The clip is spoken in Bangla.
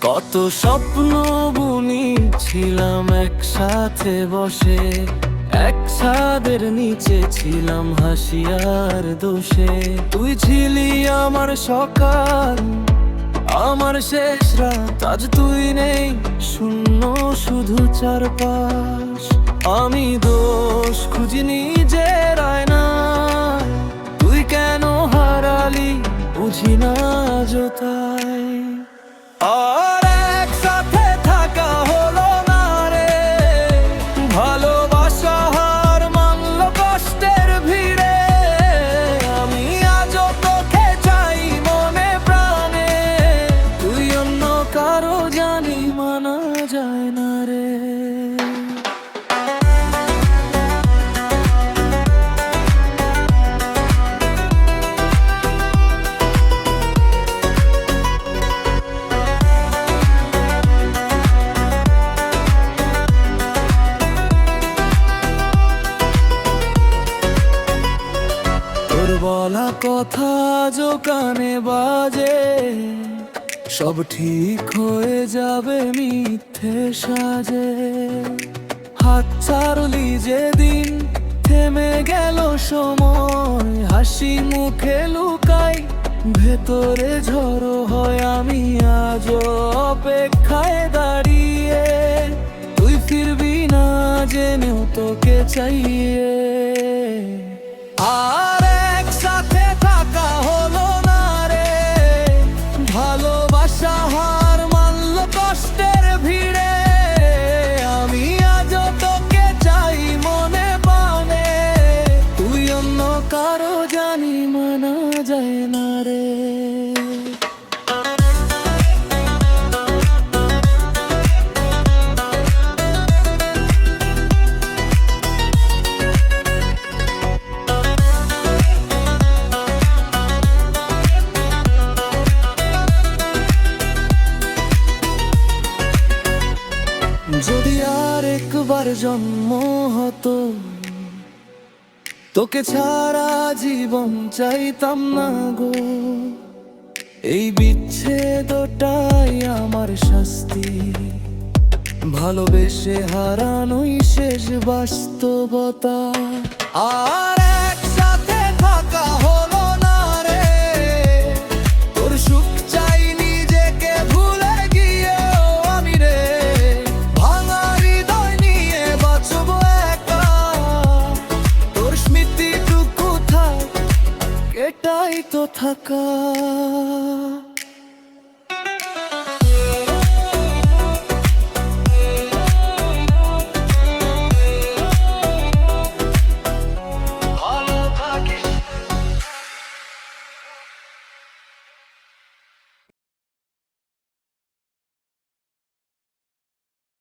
কত স্বপ্ন বুনেছিলাম একসাথে বসে, এক ছাদের নিচে ছিলাম হাসি আর দোষে। তুই ছিলি আমার সকাল, আমার শেষ রাত, আজ তুই নেই, শূন্য শুধু চারপাশ। আমি দোষ খুঁজি নিজের আয়নায়, তুই কেন হারালি বুঝি না আজও তাই। আর একসাথে থাকা হলো না রে, ভালোবাসা হার মানল কষ্টের ভিড়ে। আমি আজও তোকে চাই মনে প্রাণে, তুই অন্য কারো জানি মানা যায় না রে। তোর বলা কথা আজও কানে বাজে, সব ঠিক হয়ে যাবে মিথ্যে সাজে। হাত ছাড়লি যেদিন থেমে গেল সময়, হাসি মুখে লুকাই ভেতরে ঝড়ো হয়। আমি আজও অপেক্ষায় দাঁড়িয়ে, তুই ফিরবি না জেনেও তোকে চাইয়ে। আর একসাথে থাকা হলো না রে, ভালোবাসা হার মানল কষ্টের ভিড়ে। আমি আজও তোকে চাই মনে প্রাণে, তুই অন্য কারো জানি মানা যায় না রে। যদি আর একবার জন্ম হতো, তোকে ছাড়া জীবন চাইতাম না গো। এই বিচ্ছেদটাই আমার শাস্তি, ভালোবেসে হারানোই শেষ বাস্তবতা। আর একসাথে থাকা হলো না রে, তোর সুখ চাই নিজেকে ভুলে গিয়েও আমি রে। ভাঙা হৃদয় নিয়ে বাঁচবো একা, তোর স্মৃতিটুকু থাক, এটাই তো থাকা।